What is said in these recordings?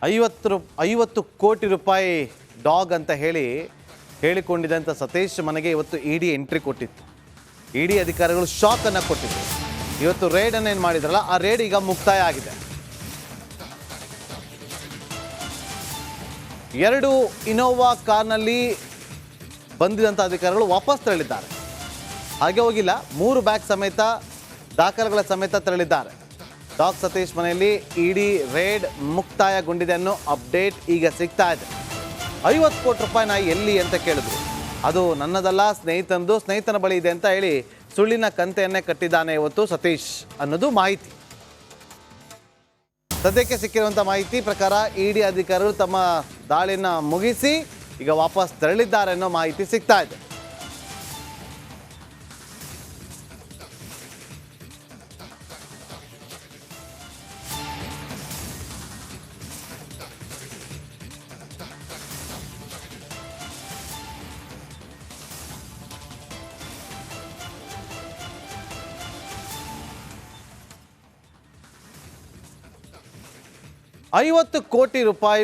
50 ಕೋಟಿ ರೂಪಾಯಿ ಡಾಗ್ ಅಂತ ಹೇಳಿಕೊಂಡಿದ್ದಂಥ ಸತೀಶ್ ಮನೆಗೆ ಇವತ್ತು ಇಡಿ ಎಂಟ್ರಿ ಕೊಟ್ಟಿತ್ತು. ಇಡಿ ಅಧಿಕಾರಿಗಳು ಶಾಕ್ ಅನ್ನು ಕೊಟ್ಟಿದ್ರು. ಇವತ್ತು ರೇಡ್ ಅನ್ನು ಏನು ಮಾಡಿದ್ರಲ್ಲ, ಆ ರೇಡ್ ಈಗ ಮುಕ್ತಾಯ ಆಗಿದೆ. 2 ಇನೋವಾ ಕಾರ್ನಲ್ಲಿ ಬಂದಿದ್ದಂಥ ಅಧಿಕಾರಿಗಳು ವಾಪಸ್ ತೆರಳಿದ್ದಾರೆ. ಹಾಗೆ ಹೋಗಿಲ್ಲ, 3 ಬ್ಯಾಗ್ ಸಮೇತ ದಾಖಲೆಗಳ ಸಮೇತ ತೆರಳಿದ್ದಾರೆ. ಡಾಗ್ ಸತೀಶ್ ಮನೆಯಲ್ಲಿ ಇಡಿ ರೇಡ್ ಮುಕ್ತಾಯಗೊಂಡಿದೆ ಅನ್ನೋ ಅಪ್ಡೇಟ್ ಈಗ ಸಿಗ್ತಾ ಇದೆ. 50 ಕೋಟಿ ರೂಪಾಯಿ ನಾ ಎಲ್ಲಿ ಅಂತ ಕೇಳಿದ್ರು. ಅದು ನನ್ನದಲ್ಲ, ಸ್ನೇಹಿತನ ಬಳಿ ಇದೆ ಅಂತ ಹೇಳಿ ಸುಳ್ಳಿನ ಕಂತೆಯನ್ನೇ ಕಟ್ಟಿದ್ದಾನೆ ಇವತ್ತು ಸತೀಶ್ ಅನ್ನೋದು ಮಾಹಿತಿ. ಸದ್ಯಕ್ಕೆ ಸಿಕ್ಕಿರುವಂಥ ಮಾಹಿತಿ ಪ್ರಕಾರ ಇಡಿ ಅಧಿಕಾರಿಗಳು ತಮ್ಮ ದಾಳಿಯನ್ನು ಮುಗಿಸಿ ಈಗ ವಾಪಸ್ ತೆರಳಿದ್ದಾರೆ ಅನ್ನೋ ಮಾಹಿತಿ ಸಿಗ್ತಾ ಇದೆ. $50 ಕೋಟಿ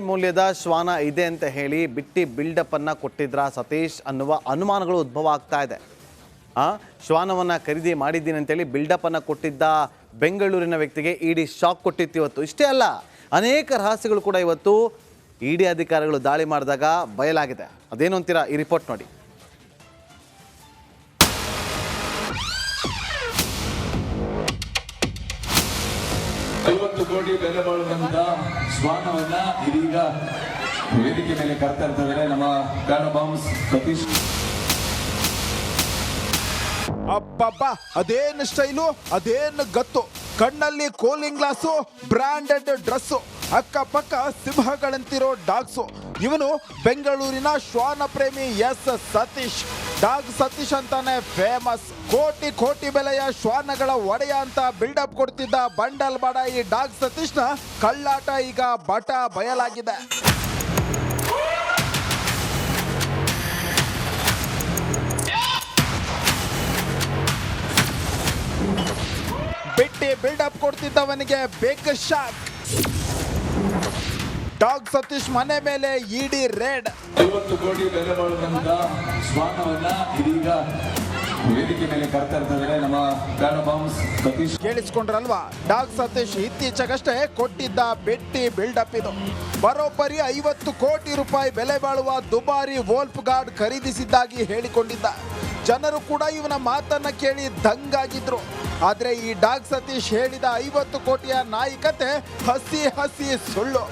ಮೌಲ್ಯದ ಶ್ವಾನ ಇದೆ ಅಂತ ಹೇಳಿ ಬಿಟ್ಟಿ ಬಿಲ್ಡಪ್ ಅನ್ನ ಕೊಟ್ಟಿದ್ರ ಸತೀಶ್ ಅನ್ನುವ ಅನುಮಾನಗಳು ಉದ್ಭವ ಆಗ್ತಾ ಇದೆ. ಶ್ವಾನವನ್ನು ಖರೀದಿ ಮಾಡಿದ್ದೀನಿ ಅಂತೇಳಿ ಬಿಲ್ಡಪ್ ಅನ್ನು ಕೊಟ್ಟಿದ್ದ ಬೆಂಗಳೂರಿನ ವ್ಯಕ್ತಿಗೆ ಇಡಿ ಶಾಕ್ ಕೊಟ್ಟಿತ್ತು ಇವತ್ತು. ಇಷ್ಟೇ ಅಲ್ಲ, ಅನೇಕ ರಹಸ್ಯಗಳು ಕೂಡ ಇವತ್ತು ಇಡಿ ಅಧಿಕಾರಿಗಳು ದಾಳಿ ಮಾಡಿದಾಗ ಬಯಲಾಗಿದೆ. ಅದೇನು ಅಂತೀರಾ? ಈ ರಿಪೋರ್ಟ್ ನೋಡಿ. $50 ಕೋಟಿ ಬೆಲೆ ಬಾಳುವಂತ ಶ್ವಾನವನ್ನ ಇದೀಗ ವೇದಿಕೆ ಮೇಲೆ ಕರ್ತಾ ಇರ್ತಾರೆ ನಮ್ಮ ಕಾಡ ಬಾಂಬ್ಸ್ ಸತೀಶ್. ಅಬ್ಬಬ್ಬ, ಅದೇನು ಸ್ಟೈಲು, ಅದೇನು ಗತ್ತು, ಕಣ್ಣಲ್ಲಿ ಕೂಲಿಂಗ್ ಗ್ಲಾಸು, ಬ್ರಾಂಡೆಡ್ ಡ್ರೆಸ್ಸು, ಅಕ್ಕಪಕ್ಕ ಸಿಂಹಗಳಂತಿರೋ ಡಾಗ್ಸು. ಇವನು ಬೆಂಗಳೂರಿನ ಶ್ವಾನ ಪ್ರೇಮಿ ಸತೀಶ್. ಡಾಗ್ ಸತೀಶ್ ಅಂತಾನೆ ಫೇಮಸ್. ಕೋಟಿ ಬೆಲೆಯ ಶ್ವಾನಗಳ ಒಡೆಯ ಅಂತ ಬಿಲ್ಡಪ್ ಕೊಡ್ತಿದ್ದ ಬಂಡಲ್ ಬಾಡ ಈ ಡಾಗ್ ಸತೀಶ್ನ ಕಳ್ಳಾಟ ಈಗ ಬಯಲಾಗಿದೆ. ಬಿಟ್ಟಿ ಬಿಲ್ಡಪ್ ಕೊಡ್ತಿದ್ದವನಿಗೆ ಬಿಗ್ ಶಾಕ್. ಡಾಗ್ ಸತೀಶ್ ಮನೆ ಮೇಲೆ ಇಡಿ ರೇಡ್. $50 ಕೋಟಿ ಬೆಲೆ ಬಾಳುವಂತ ಶ್ವಾನವನ್ನ ಇದೀಗ ವೇದಿಕೆ ಮೇಲೆ ಕರ್ತಾ ಇರ್ತಾರೆ ನಮ್ಮ ಕಾಡ ಬಾಂಬ್ಸ್ ಸತೀಶ್. ಕೇಳಿಸ್ಕೊಂಡ್ರಲ್ವಾ? ಡಾಗ್ ಸತೀಶ್ ಇತ್ತೀಚೆಗಷ್ಟೇ ಕೊಟ್ಟಿದ್ದ ಬಿಟ್ಟಿ ಬಿಲ್ಡಪ್ ಇದು. ಬರೋಬ್ಬರಿ $50 ಕೋಟಿ ಬೆಲೆ ಬಾಳುವ ದುಬಾರಿ ವೋಲ್ಫ್ ಗಾರ್ಡ್ ಖರೀದಿಸಿದ್ದಾಗಿ ಹೇಳಿಕೊಂಡಿದ್ದ. ಜನರು ಕೂಡ ಇವನ ಮಾತನ್ನ ಕೇಳಿ ದಂಗಾಗಿದ್ರು. ಆದ್ರೆ ಈ ಡಾಗ್ ಸತೀಶ್ ಹೇಳಿದ $50 ಕೋಟಿಯ ನಾಯಿಕತೆ ಹಸಿ ಸುಳ್ಳು.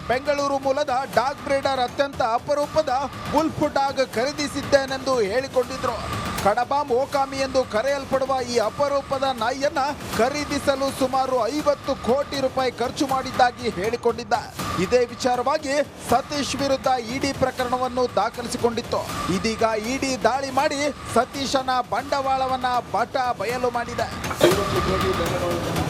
ಬೆಂಗಳೂರು ಮೂಲದ ಡಾಗ್ ಬ್ರೀಡರ್ ಅತ್ಯಂತ ಅಪರೂಪದ ವುಲ್ಫ್ ಡಾಗ್ ಖರೀದಿಸಿದ್ದೇನೆಂದು ಹೇಳಿಕೊಂಡಿದ್ರು. ಕಡಬಾಮ್ ಓಕಾಮಿ ಎಂದು ಕರೆಯಲ್ಪಡುವ ಈ ಅಪರೂಪದ ನಾಯಿಯನ್ನ ಖರೀದಿಸಲು ಸುಮಾರು $50 ಕೋಟಿ ಖರ್ಚು ಮಾಡಿದ್ದಾಗಿ ಹೇಳಿಕೊಂಡಿದ್ದ. ಇದೇ ವಿಚಾರವಾಗಿ ಸತೀಶ್ ವಿರುದ್ಧ ಇಡಿ ಪ್ರಕರಣವನ್ನು ದಾಖಲಿಸಿಕೊಂಡಿತ್ತು. ಇದೀಗ ಇಡಿ ದಾಳಿ ಮಾಡಿ ಸತೀಶನ ಬಂಡವಾಳವನ್ನ ಬಯಲು ಮಾಡಿದೆ. $50 ಕೋಟಿ ಬೆಲೆ ಬಾಳುವಂತ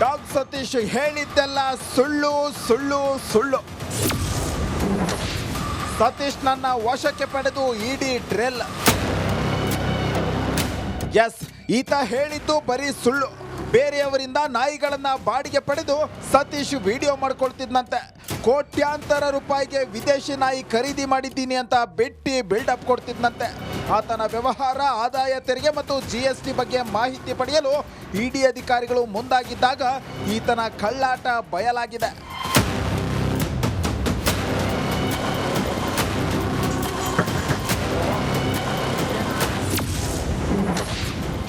ಡಾಗ್ ಸತೀಶ್ ಹೇಳಿದ್ದೆಲ್ಲ ಸುಳ್ಳು. ಸತೀಶ್ ನನ್ನ ವಶಕ್ಕೆ ಪಡೆದು ಇಡಿ ಡ್ರಿಲ್. ಈತ ಹೇಳಿದ್ದು ಬರೀ ಸುಳ್ಳು. ಬೇರೆಯವರಿಂದ ನಾಯಿಗಳನ್ನ ಬಾಡಿಗೆ ಪಡೆದು ಸತೀಶ್ ವಿಡಿಯೋ ಮಾಡ್ಕೊಳ್ತಿದ್ನಂತೆ. ಕೋಟ್ಯಾಂತರ ರೂಪಾಯಿಗೆ ವಿದೇಶಿ ನಾಯಿ ಖರೀದಿ ಮಾಡಿದ್ದೀನಿ ಅಂತ ಬಿಟ್ಟಿ ಬಿಲ್ಡಪ್ ಕೊಡ್ತಿದ್ನಂತೆ. ಆತನ ವ್ಯವಹಾರ, ಆದಾಯ ತೆರಿಗೆ ಮತ್ತು GST ಬಗ್ಗೆ ಮಾಹಿತಿ ಪಡೆಯಲು ಇಡಿ ಅಧಿಕಾರಿಗಳು ಮುಂದಾಗಿದ್ದಾಗ ಈತನ ಕಳ್ಳಾಟ ಬಯಲಾಗಿದೆ.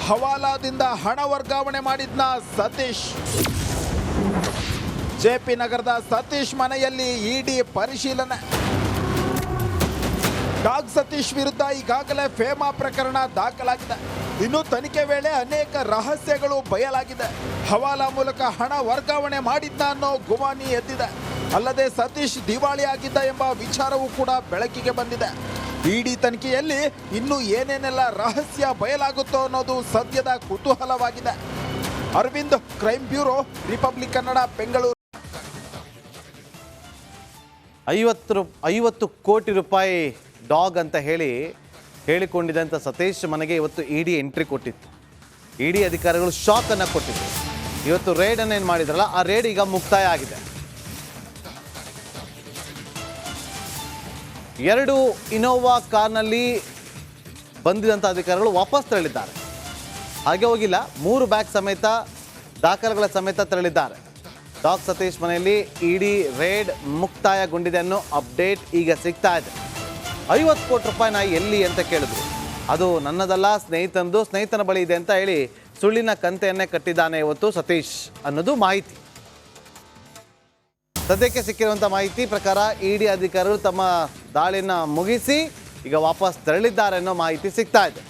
ಹವಾಲಾದಿಂದ ಹಣ ವರ್ಗಾವಣೆ ಮಾಡಿದ್ನ ಸತೀಶ್. JP ನಗರದ ಸತೀಶ್ ಮನೆಯಲ್ಲಿ ಇಡಿ ಪರಿಶೀಲನೆ. ಡಾಗ್ ಸತೀಶ್ ವಿರುದ್ಧ ಈಗಾಗಲೇ ಫೇಮಾ ಪ್ರಕರಣ ದಾಖಲಾಗಿದೆ. ಇನ್ನು ತನಿಖೆ ವೇಳೆ ಅನೇಕ ರಹಸ್ಯಗಳು ಬಯಲಾಗಿದೆ. ಹವಾಲಾ ಮೂಲಕ ಹಣ ವರ್ಗಾವಣೆ ಮಾಡಿದ್ದ ಅನ್ನೋ ಗುಮಾನಿ ಎದ್ದಿದೆ. ಅಲ್ಲದೆ ಸತೀಶ್ ದಿವಾಳಿ ಆಗಿದ್ದ ಎಂಬ ವಿಚಾರವೂ ಕೂಡ ಬೆಳಕಿಗೆ ಬಂದಿದೆ. ಇಡಿ ತನಿಖೆಯಲ್ಲಿ ಇನ್ನೂ ಏನೇನೆಲ್ಲ ರಹಸ್ಯ ಬಯಲಾಗುತ್ತೋ ಅನ್ನೋದು ಸದ್ಯದ ಕುತೂಹಲವಾಗಿದೆ. Arvind, crime bureau, republic Kannada, Bengaluru. 50 ಕೋಟಿ ರೂಪಾಯಿ ಡಾಗ್ ಅಂತ ಹೇಳಿಕೊಂಡಿದ್ದಂಥ ಸತೀಶ್ ಮನೆಗೆ ಇವತ್ತು ಇಡಿ ಎಂಟ್ರಿ ಕೊಟ್ಟಿತ್ತು. ಇಡಿ ಅಧಿಕಾರಿಗಳು ಶಾಕ್ ಅನ್ನು ಕೊಟ್ಟಿದ್ರು. ಇವತ್ತು ರೇಡ್ ಅನ್ನು ಏನು ಮಾಡಿದ್ರಲ್ಲ, ಆ ರೇಡ್ ಈಗ ಮುಕ್ತಾಯ ಆಗಿದೆ. 2 ಇನೋವಾ ಕಾರ್ನಲ್ಲಿ ಬಂದಿದಂಥ ಅಧಿಕಾರಿಗಳು ವಾಪಸ್ ತೆರಳಿದ್ದಾರೆ. ಹಾಗೆ ಹೋಗಿಲ್ಲ, 3 ಬ್ಯಾಗ್ ಸಮೇತ ದಾಖಲೆಗಳ ಸಮೇತ ತೆರಳಿದ್ದಾರೆ. ಡಾಗ್ ಸತೀಶ್ ಮನೆಯಲ್ಲಿ ಇಡಿ ರೇಡ್ ಮುಕ್ತಾಯಗೊಂಡಿದೆ ಅನ್ನೋ ಅಪ್ಡೇಟ್ ಈಗ ಸಿಗ್ತಾ ಇದೆ. 50 ಕೋಟಿ ರೂಪಾಯಿ ನಾ ಎಲ್ಲಿ ಅಂತ ಕೇಳಿದ್ರು. ಅದು ನನ್ನದಲ್ಲ, ಸ್ನೇಹಿತನ ಬಳಿ ಇದೆ ಅಂತ ಹೇಳಿ ಸುಳ್ಳಿನ ಕಂತೆಯನ್ನೇ ಕಟ್ಟಿದ್ದಾನೆ ಇವತ್ತು ಸತೀಶ್ ಅನ್ನೋದು ಮಾಹಿತಿ. ಸದ್ಯಕ್ಕೆ ಸಿಕ್ಕಿರುವಂಥ ಮಾಹಿತಿ ಪ್ರಕಾರ ಇಡಿ ಅಧಿಕಾರಿಗಳು ತಮ್ಮ ದಾಳಿಯನ್ನು ಮುಗಿಸಿ ಈಗ ವಾಪಸ್ ತೆರಳಿದ್ದಾರೆ ಅನ್ನೋ ಮಾಹಿತಿ ಸಿಗ್ತಾ ಇದೆ.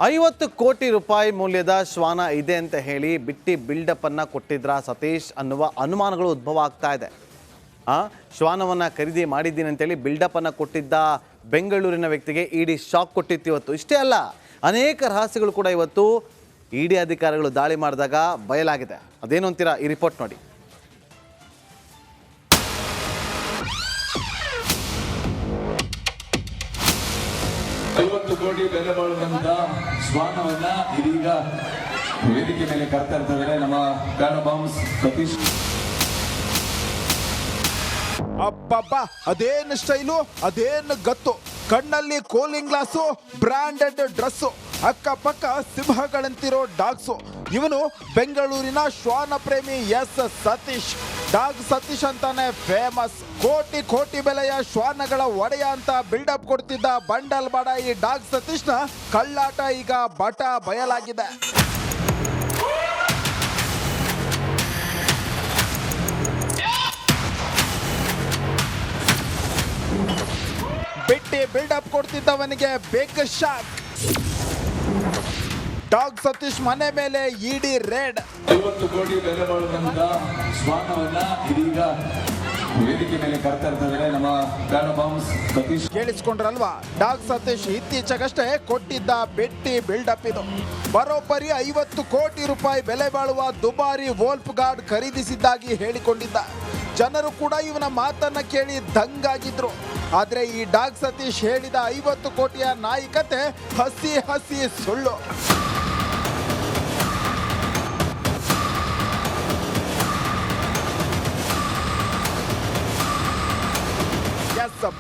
$50 ಕೋಟಿ ಮೌಲ್ಯದ ಶ್ವಾನ ಇದೆ ಅಂತ ಹೇಳಿ ಬಿಟ್ಟಿ ಬಿಲ್ಡಪ್ ಅನ್ನ ಕೊಟ್ಟಿದ್ರ ಸತೀಶ್ ಅನ್ನುವ ಅನುಮಾನಗಳು ಉದ್ಭವ ಆಗ್ತಾ ಇದೆ. ಶ್ವಾನವನ್ನು ಖರೀದಿ ಮಾಡಿದ್ದೀನಿ ಅಂತೇಳಿ ಬಿಲ್ಡಪ್ ಅನ್ನು ಕೊಟ್ಟಿದ್ದ ಬೆಂಗಳೂರಿನ ವ್ಯಕ್ತಿಗೆ ಇಡಿ ಶಾಕ್ ಕೊಟ್ಟಿತ್ತು ಇವತ್ತು. ಇಷ್ಟೇ ಅಲ್ಲ, ಅನೇಕ ರಹಸ್ಯಗಳು ಕೂಡ ಇವತ್ತು ಇಡಿ ಅಧಿಕಾರಿಗಳು ದಾಳಿ ಮಾಡಿದಾಗ ಬಯಲಾಗಿದೆ. ಅದೇನು ಅಂತೀರಾ? ಈ ರಿಪೋರ್ಟ್ ನೋಡಿ. $50 ಕೋಟಿ ಬೆಲೆ ಬಾಳುವಂತ ಶ್ವಾನವನ್ನ ಇದೀಗ ವೇದಿಕೆ ಮೇಲೆ ಕರ್ತಾ ಇರ್ತವೆ ನಮ್ಮ ಕಾಡ ಬಾಂಬ್ಸ್ ಸತೀಶ್. ಅಬ್ಬಬ್ಬ, ಅದೇನು ಸ್ಟೈಲು, ಅದೇನು ಗತ್ತು. ಕಣ್ಣಲ್ಲಿ ಕೂಲಿಂಗ್ ಗ್ಲಾಸು, ಬ್ರಾಂಡೆಡ್ ಡ್ರೆಸ್ಸು, ಅಕ್ಕಪಕ್ಕ ಸಿಂಹಗಳಂತಿರೋ ಡಾಗ್ಸು. ಇವನು ಬೆಂಗಳೂರಿನ ಶ್ವಾನ ಪ್ರೇಮಿ ಸತೀಶ್. ಡಾಗ್ ಸತೀಶ್ ಅಂತಾನೆ ಫೇಮಸ್. ಕೋಟಿ ಬೆಲೆಯ ಶ್ವಾನಗಳ ಒಡೆಯ ಅಂತ ಬಿಲ್ಡಪ್ ಕೊಡ್ತಿದ್ದ ಬಂಡಲ್ ಬಾಡ ಈ ಡಾಗ್ ಸತೀಶ್ನ ಕಳ್ಳಾಟ ಈಗ ಬಯಲಾಗಿದೆ. ಬಿಟ್ಟಿ ಬಿಲ್ಡಪ್ ಕೊಡ್ತಿದ್ದವನಿಗೆ ಬಿಗ್ ಶಾಕ್. ಡಾಗ್ ಸತೀಶ್ ಮನೆ ಮೇಲೆ ಇಡಿ ರೇಡ್. $50 ಕೋಟಿ ಬೆಲೆ ಬಾಳುವಂತ ಶ್ವಾನವನ್ನ ಇದೀಗ ವೇದಿಕೆ ಮೇಲೆ ಕರ್ತಾ ಇರ್ತವೆ ನಮ್ಮ ಕಾಡ ಬಾಂಬ್ಸ್ ಸತೀಶ್. ಕೇಳಿಸ್ಕೊಂಡ್ರಲ್ವಾ? ಡಾಗ್ ಸತೀಶ್ ಇತ್ತೀಚೆಗಷ್ಟೇ ಕೊಟ್ಟಿದ್ದ ಬಿಟ್ಟಿ ಬಿಲ್ಡಪ್ ಇದು. ಬರೋಬ್ಬರಿ $50 ಕೋಟಿ ಬೆಲೆ ಬಾಳುವ ದುಬಾರಿ ವೋಲ್ಫ್ ಗಾರ್ಡ್ ಖರೀದಿಸಿದ್ದಾಗಿ ಹೇಳಿಕೊಂಡಿದ್ದ. ಜನರು ಕೂಡ ಇವನ ಮಾತನ್ನ ಕೇಳಿ ದಂಗಾಗಿದ್ರು. ಆದ್ರೆ ಈ ಡಾಗ್ ಸತೀಶ್ ಹೇಳಿದ 50 ಕೋಟಿಯ ನಾಯಿಕತೆ ಹಸಿ ಸುಳ್ಳು.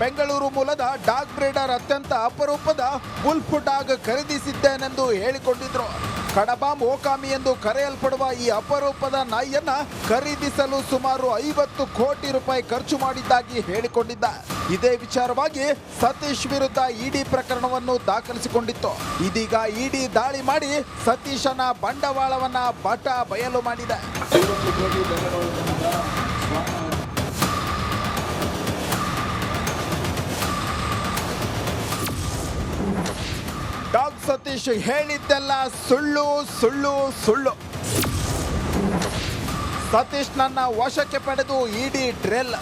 ಬೆಂಗಳೂರು ಮೂಲದ ಡಾಗ್ ಬ್ರೀಡರ್ ಅತ್ಯಂತ ಅಪರೂಪದ ವುಲ್ಫ್ ಡಾಗ್ ಖರೀದಿಸಿದ್ದೇನೆಂದು ಹೇಳಿಕೊಂಡಿದ್ರು. ಕಡಬಾಂಬ್ ಓಕಾಮಿ ಎಂದು ಕರೆಯಲ್ಪಡುವ ಈ ಅಪರೂಪದ ನಾಯಿಯನ್ನ ಖರೀದಿಸಲು ಸುಮಾರು $50 ಕೋಟಿ ಖರ್ಚು ಮಾಡಿದ್ದಾಗಿ ಹೇಳಿಕೊಂಡಿದ್ದ. ಇದೇ ವಿಚಾರವಾಗಿ ಸತೀಶ್ ವಿರುದ್ಧ ಇಡಿ ಪ್ರಕರಣವನ್ನು ದಾಖಲಿಸಿಕೊಂಡಿತ್ತು. ಇದೀಗ ಇಡಿ ದಾಳಿ ಮಾಡಿ ಸತೀಶನ ಬಂಡವಾಳವನ್ನ ಬಯಲು ಮಾಡಿದೆ. $50 ಕೋಟಿ ಬೆಲೆ ಬಾಳುವಂತ ಡಾಗ್ ಸತೀಶ್ ಹೇಳಿದ್ದೆಲ್ಲ ಸುಳ್ಳು. ಸತೀಶ್ ನನ್ನ ವಶಕ್ಕೆ ಪಡೆದು ಇಡಿ ಡ್ರಿಲ್.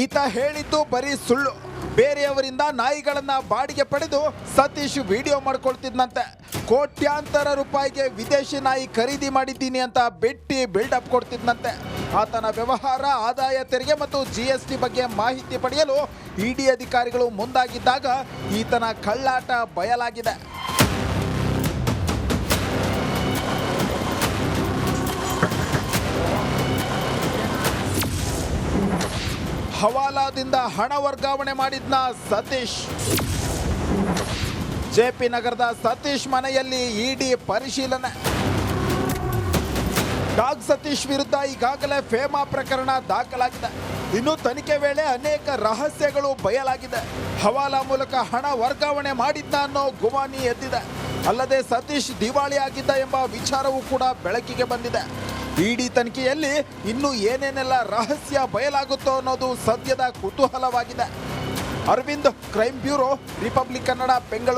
ಈತ ಹೇಳಿದ್ದು ಬರೀ ಸುಳ್ಳು. ಬೇರೆಯವರಿಂದ ನಾಯಿಗಳನ್ನ ಬಾಡಿಗೆ ಪಡೆದು ಸತೀಶ್ ವಿಡಿಯೋ ಮಾಡ್ಕೊಳ್ತಿದ್ನಂತೆ. ಕೋಟ್ಯಾಂತರ ರೂಪಾಯಿಗೆ ವಿದೇಶಿ ನಾಯಿ ಖರೀದಿ ಮಾಡಿದ್ದೀನಿ ಅಂತ ಬಿಟ್ಟಿ ಬಿಲ್ಡಪ್ ಕೊಡ್ತಿದ್ನಂತೆ. ಆತನ ವ್ಯವಹಾರ, ಆದಾಯ ತೆರಿಗೆ ಮತ್ತು GST ಬಗ್ಗೆ ಮಾಹಿತಿ ಪಡೆಯಲು ಇಡಿ ಅಧಿಕಾರಿಗಳು ಮುಂದಾಗಿದ್ದಾಗ ಈತನ ಕಳ್ಳಾಟ ಬಯಲಾಗಿದೆ. ಹವಾಲಾದಿಂದ ಹಣ ವರ್ಗಾವಣೆ ಮಾಡಿದ್ನ ಸತೀಶ್. JP ನಗರದ ಸತೀಶ್ ಮನೆಯಲ್ಲಿ ಇಡಿ ಪರಿಶೀಲನೆ. ಡಾಗ್ ಸತೀಶ್ ವಿರುದ್ಧ ಈಗಾಗಲೇ ಫೇಮಾ ಪ್ರಕರಣ ದಾಖಲಾಗಿದೆ. ಇನ್ನು ತನಿಖೆ ವೇಳೆ ಅನೇಕ ರಹಸ್ಯಗಳು ಬಯಲಾಗಿದೆ. ಹವಾಲಾ ಮೂಲಕ ಹಣ ವರ್ಗಾವಣೆ ಮಾಡಿದ್ದ ಅನ್ನೋ ಗುಮಾನಿ ಎದ್ದಿದೆ. ಅಲ್ಲದೆ ಸತೀಶ್ ದಿವಾಳಿ ಆಗಿದ್ದ ಎಂಬ ವಿಚಾರವೂ ಕೂಡ ಬೆಳಕಿಗೆ ಬಂದಿದೆ. ಇಡಿ ತನಿಖೆಯಲ್ಲಿ ಇನ್ನೂ ಏನೇನೆಲ್ಲ ರಹಸ್ಯ ಬಯಲಾಗುತ್ತೋ ಅನ್ನೋದು ಸದ್ಯದ ಕುತೂಹಲವಾಗಿದೆ. Arvind, crime bureau, republic Kannada, Bengaluru.